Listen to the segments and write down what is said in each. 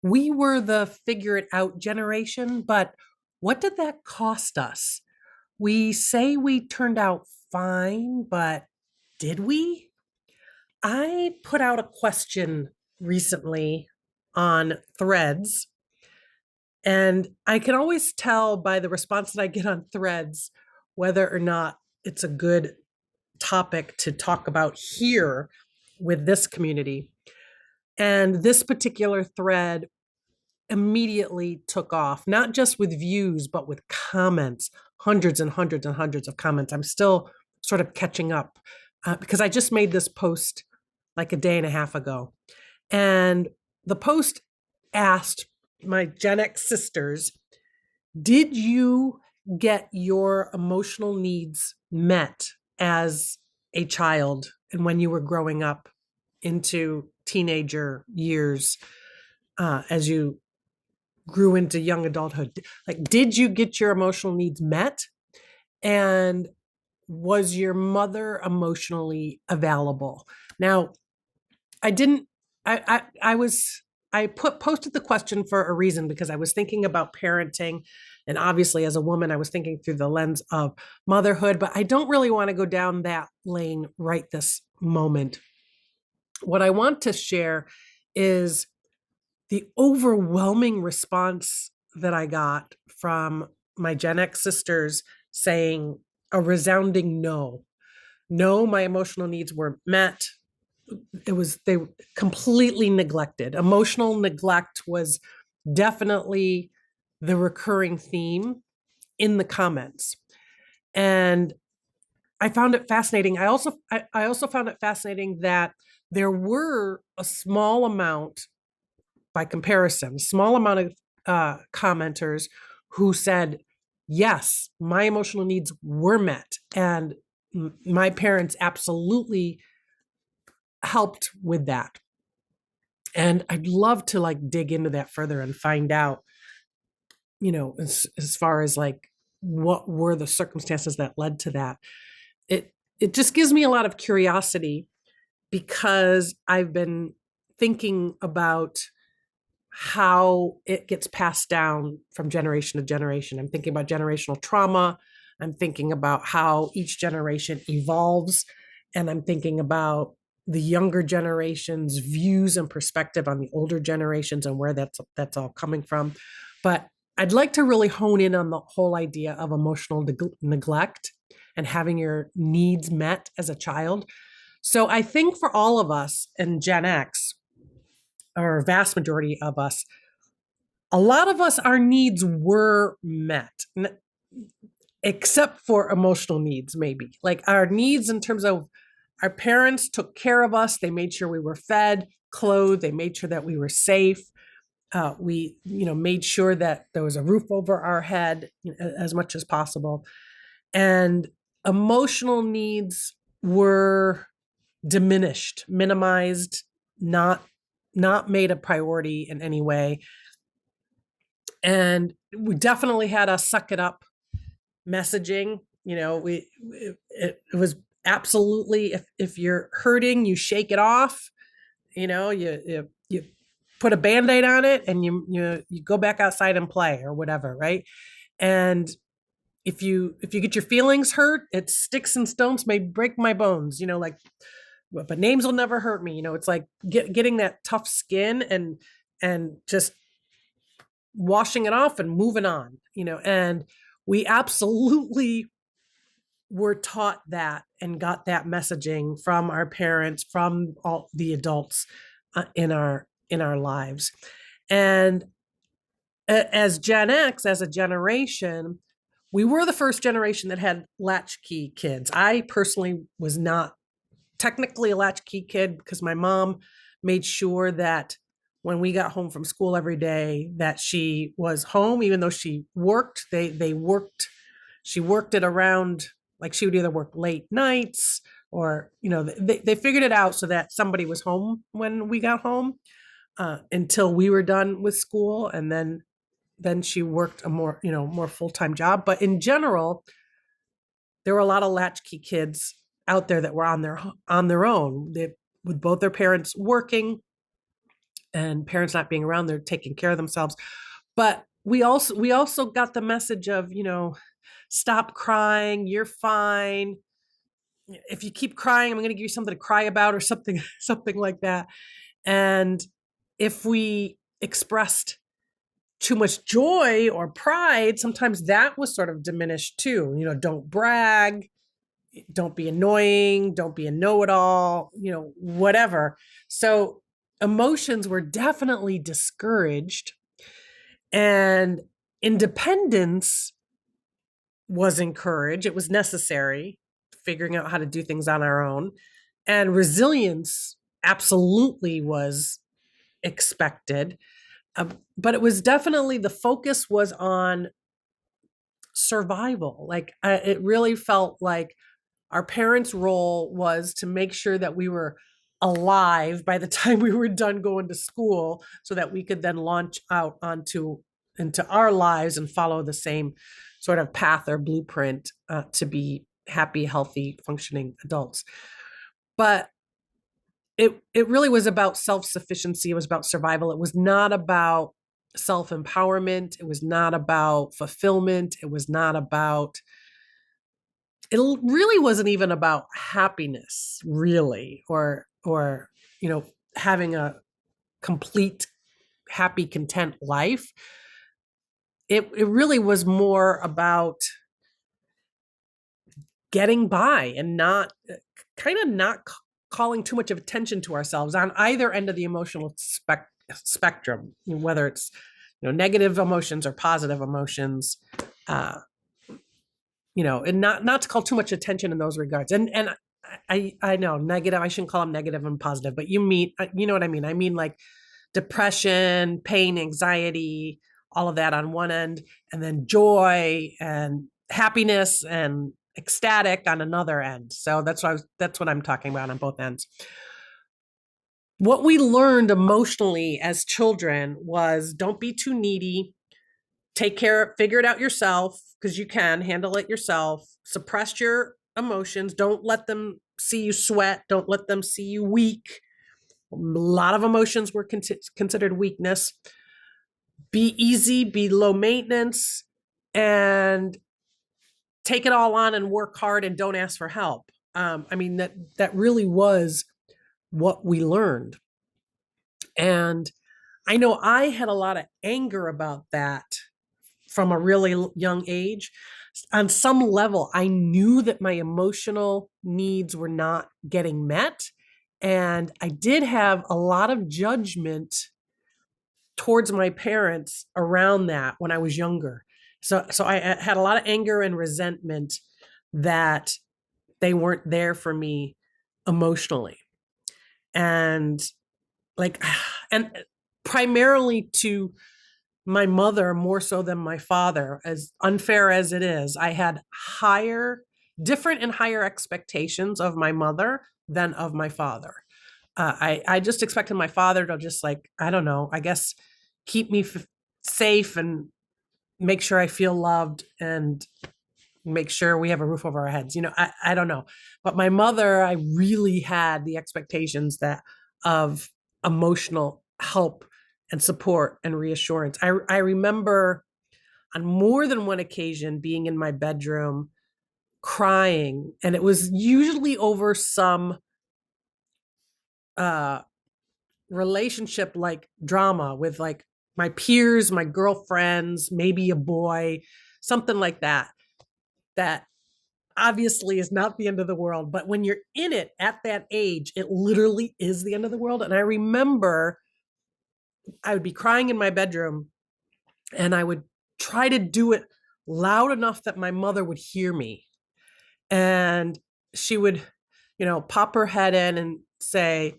We were the figure it out generation, but what did that cost us? We say we turned out fine, but did we? I put out a question recently on Threads, and I can always tell by the response that I get on Threads whether or not it's a good topic to talk about here with this community. And this particular thread immediately took off, not just with views, but with comments, hundreds and hundreds and hundreds of comments. I'm still sort of catching up because I just made this post like a day and a half ago. And the post asked my Gen X sisters, did you get your emotional needs met as a child and when you were growing up into teenager years, as you grew into young adulthood? Like, did you get your emotional needs met? And was your mother emotionally available? Now, I didn't, I was, I posted the question for a reason because I was thinking about parenting. And obviously, as a woman, I was thinking through the lens of motherhood, but I don't really want to go down that lane right this moment. What I want to share is the overwhelming response that I got from my Gen X sisters saying a resounding no. No, my emotional needs were met. They were completely neglected. Emotional neglect was definitely the recurring theme in the comments. And I found it fascinating. I also found it fascinating that there were a small amount, by comparison, small amount of commenters who said, yes, my emotional needs were met. And my parents absolutely helped with that. And I'd love to like dig into that further and find out, as far as like what were the circumstances that led to that. It just gives me a lot of curiosity because I've been thinking about how it gets passed down from generation to generation. I'm thinking about generational trauma. I'm thinking about how each generation evolves. And I'm thinking about the younger generation's views and perspective on the older generations and where that's all coming from. But I'd like to really hone in on the whole idea of emotional neglect and having your needs met as a child. So I think for all of us in Gen X, or a vast majority of us, a lot of us, our needs were met, except for emotional needs, maybe. Like our needs in terms of our parents took care of us. They made sure we were fed, clothed. They made sure that we were safe. We, made sure that there was a roof over our head as much as possible. And emotional needs were diminished, minimized, not made a priority in any way. And we definitely had a suck it up messaging. It was absolutely, if you're hurting, you shake it off. You put a Band-Aid on it and you go back outside and play or whatever, right? And if you get your feelings hurt, it's sticks and stones may break my bones, but names will never hurt me. It's like getting that tough skin and just washing it off and moving on, and we absolutely were taught that and got that messaging from our parents, from all the adults in our lives. And as Gen X, as a generation, we were the first generation that had latchkey kids. I personally was not technically a latchkey kid because my mom made sure that when we got home from school every day that she was home, even though she worked. She worked it around, like she would either work late nights or, they figured it out so that somebody was home when we got home until we were done with school. And then she worked a more full-time job. But in general, there were a lot of latchkey kids out there that were on their own, with both their parents working. and parents not being around, they're taking care of themselves. But we also got the message of, stop crying, you're fine. If you keep crying, I'm going to give you something to cry about or something something like that. And if we expressed too much joy or pride, sometimes that was sort of diminished too. Don't brag, don't be annoying, don't be a know-it-all, whatever. So emotions were definitely discouraged, and independence was encouraged. It was necessary, figuring out how to do things on our own. And resilience absolutely was expected. But it was definitely, the focus was on survival. Like, it really felt like our parents' role was to make sure that we were alive by the time we were done going to school, so that we could then launch out into our lives and follow the same sort of path or blueprint, to be happy, healthy, functioning adults. But it really was about self-sufficiency. It was about survival. It was not about self-empowerment. It was not about fulfillment. It really wasn't even about happiness, really, or having a complete, happy, content life. It really was more about getting by and not calling too much of attention to ourselves on either end of the emotional spectrum, whether it's negative emotions or positive emotions. And not to call too much attention in those regards. And I know negative, I shouldn't call them negative and positive, but you know what I mean? I mean, like, depression, pain, anxiety, all of that on one end, and then joy and happiness and ecstatic on another end. So that's what I'm talking about on both ends. What we learned emotionally as children was, don't be too needy, figure it out yourself, because you can handle it yourself. Suppress your emotions. Don't let them see you sweat. Don't let them see you weak. A lot of emotions were considered weakness. Be easy, be low maintenance, and take it all on and work hard and don't ask for help. That really was what we learned. And I know I had a lot of anger about that from a really young age. On some level, I knew that my emotional needs were not getting met. And I did have a lot of judgment towards my parents around that when I was younger. So I had a lot of anger and resentment that they weren't there for me emotionally. And and primarily to my mother more so than my father, as unfair as it is. I had different and higher expectations of my mother than of my father. I just expected my father to just, like, I don't know, I guess, keep me safe and make sure I feel loved and make sure we have a roof over our heads. I don't know. But my mother, I really had the expectations of emotional help and support and reassurance. I remember on more than one occasion being in my bedroom crying, and it was usually over some relationship like drama with, like, my peers, my girlfriends, maybe a boy, something like that. That obviously is not the end of the world, but when you're in it at that age, it literally is the end of the world. And I remember I would be crying in my bedroom, and I would try to do it loud enough that my mother would hear me. And she would, pop her head in and say,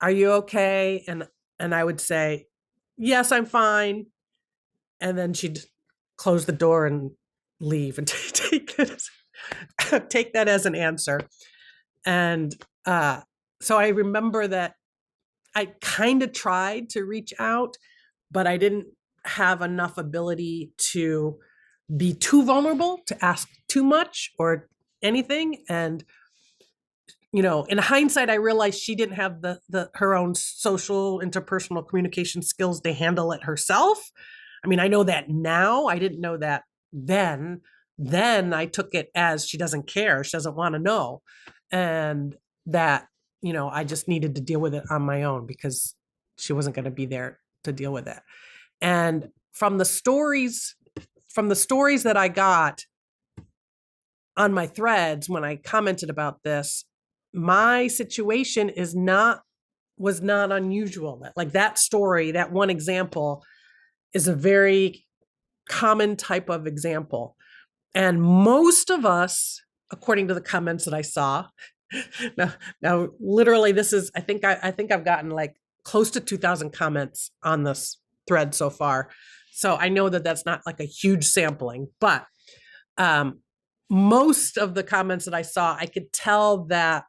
"Are you okay?" And I would say, "Yes, I'm fine." And then she'd close the door and leave and take that as an answer. And so I remember that I kind of tried to reach out, but I didn't have enough ability to be too vulnerable, to ask too much or anything. And in hindsight, I realized she didn't have her own social interpersonal communication skills to handle it herself. I mean, I know that now. I didn't know that then. Then I took it as she doesn't care. She doesn't want to know. And that, I just needed to deal with it on my own because she wasn't going to be there to deal with it. And from the stories that I got on my threads when I commented about this, my situation was not unusual. Like that story, that one example is a very common type of example. And most of us, according to the comments that I saw, now literally this is, I think I've gotten like close to 2,000 comments on this thread so far. So I know that that's not like a huge sampling, but most of the comments that I saw, I could tell that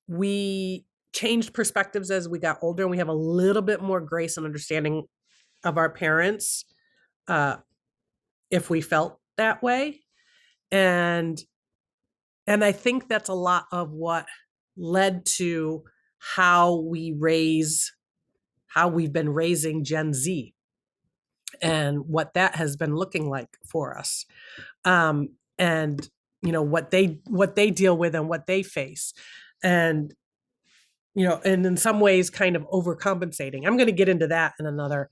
we changed perspectives as we got older, and we have a little bit more grace and understanding of our parents, if we felt that way. And I think that's a lot of what led to how we've been raising Gen Z and what that has been looking like for us. And what they deal with and what they face. And and in some ways kind of overcompensating. I'm going to get into that in another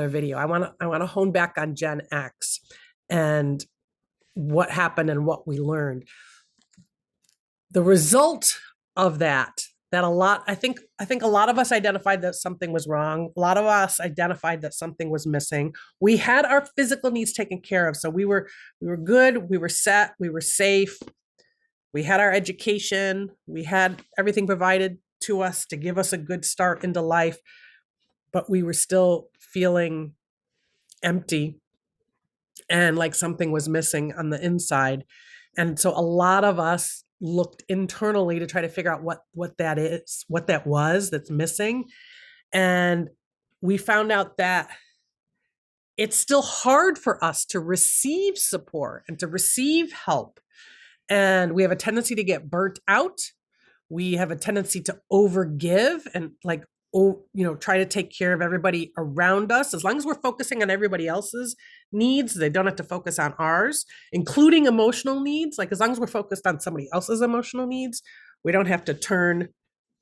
video. I want to hone back on Gen X and what happened and what we learned. The result of that I think a lot of us identified that something was wrong. A lot of us identified that something was missing. We had our physical needs taken care of. So we were good, we were set, we were safe. We had our education, we had everything provided to us to give us a good start into life, but we were still feeling empty and like something was missing on the inside. And so a lot of us looked internally to try to figure out what that was that's missing. And we found out that it's still hard for us to receive support and to receive help. And we have a tendency to get burnt out. We have a tendency to overgive and try to take care of everybody around us. As long as we're focusing on everybody else's needs, they don't have to focus on ours, including emotional needs. Like as long as we're focused on somebody else's emotional needs, we don't have to turn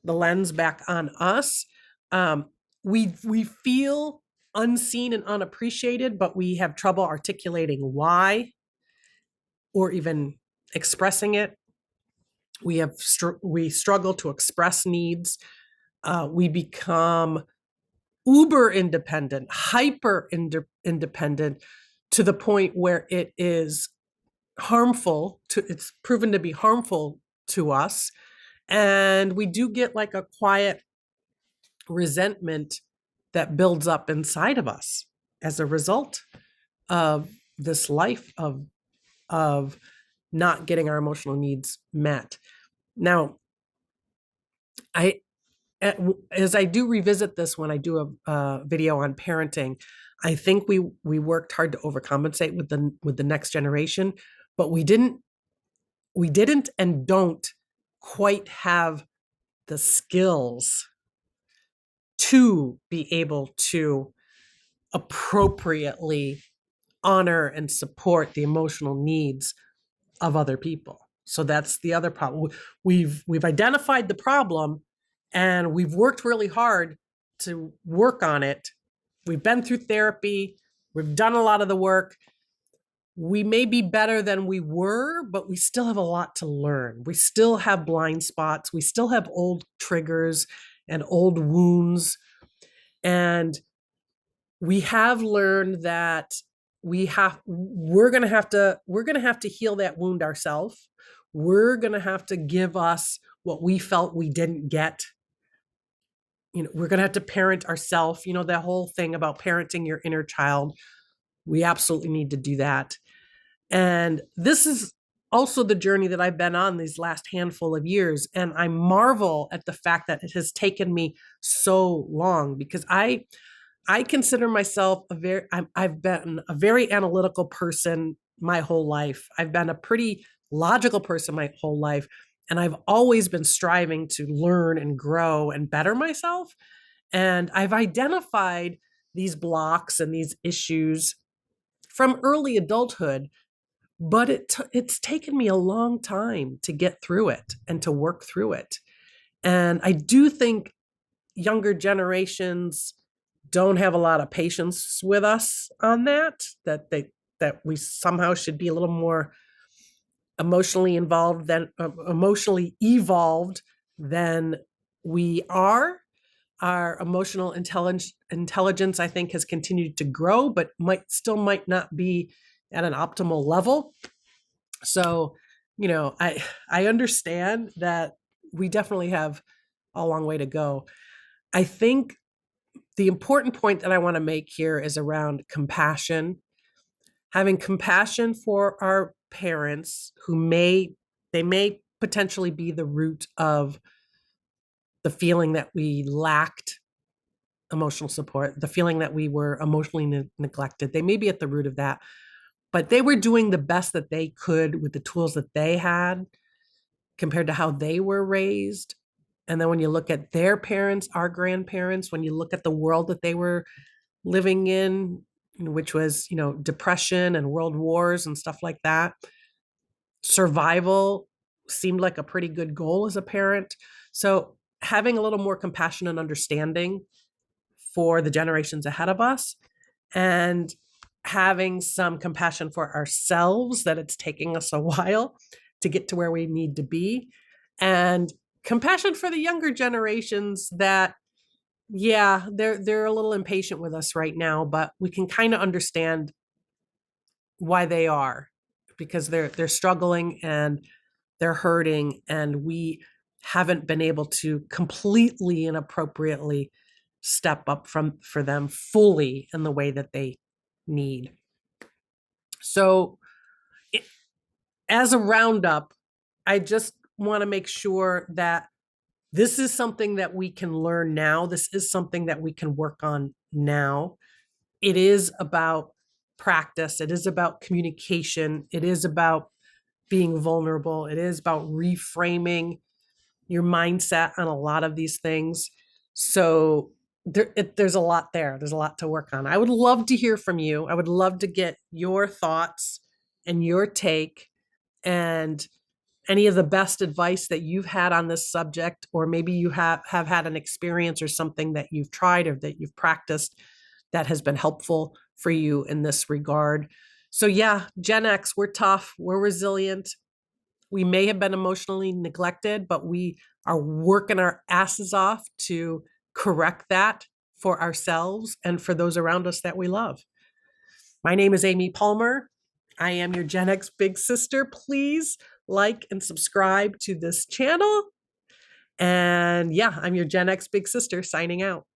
the lens back on us. We feel unseen and unappreciated, but we have trouble articulating why or even expressing it. We struggle to express needs. We become uber independent, hyper independent, to the point where it's proven to be harmful to us. And we do get like a quiet resentment that builds up inside of us as a result of this life of not getting our emotional needs met. Now, as I do revisit this when I do a video on parenting, I think we worked hard to overcompensate with the next generation, but we didn't and don't quite have the skills to be able to appropriately honor and support the emotional needs of other people. So that's the other problem. We've identified the problem and we've worked really hard to work on it. We've been through therapy. We've done a lot of the work. We may be better than we were, but we still have a lot to learn. We still have blind spots. We still have old triggers and old wounds. And we have learned that we're going to have to heal that wound ourselves. We're going to have to give us what we felt we didn't get. We're going to have to parent ourselves. That whole thing about parenting your inner child. We absolutely need to do that. And this is also the journey that I've been on these last handful of years. And I marvel at the fact that it has taken me so long, because I consider myself I've been a very analytical person my whole life. I've been a pretty logical person my whole life. And I've always been striving to learn and grow and better myself. And I've identified these blocks and these issues from early adulthood, but it's taken me a long time to get through it and to work through it. And I do think younger generations don't have a lot of patience with us on that we somehow should be a little more emotionally evolved than we are. Our emotional intelligence, I think, has continued to grow, but might not be at an optimal level. So, I understand that we definitely have a long way to go. I think the important point that I want to make here is around compassion, having compassion for our parents they may potentially be the root of the feeling that we lacked emotional support, the feeling that we were emotionally neglected. They may be at the root of that, but they were doing the best that they could with the tools that they had compared to how they were raised. And then when you look at their parents, our grandparents, when you look at the world that they were living in, which was, depression and world wars and stuff like that, survival seemed like a pretty good goal as a parent. So having a little more compassion and understanding for the generations ahead of us, and having some compassion for ourselves that it's taking us a while to get to where we need to be, and compassion for the younger generations that, yeah, they're a little impatient with us right now, but we can kind of understand why they are, because they're struggling and they're hurting, and we haven't been able to completely and appropriately step up for them fully in the way that they need. So, as a roundup, I just want to make sure that this is something that we can learn now. This is something that we can work on now. It is about practice. It is about communication. It is about being vulnerable. It is about reframing your mindset on a lot of these things. So there's a lot there. There's a lot to work on. I would love to hear from you. I would love to get your thoughts and your take, and any of the best advice that you've had on this subject, or maybe you have had an experience or something that you've tried or that you've practiced that has been helpful for you in this regard. So yeah, Gen X, we're tough, we're resilient. We may have been emotionally neglected, but we are working our asses off to correct that for ourselves and for those around us that we love. My name is Amy Palmer. I am your Gen X Big Sister. Please like and subscribe to this channel. And yeah, I'm your Gen X Big Sister signing out.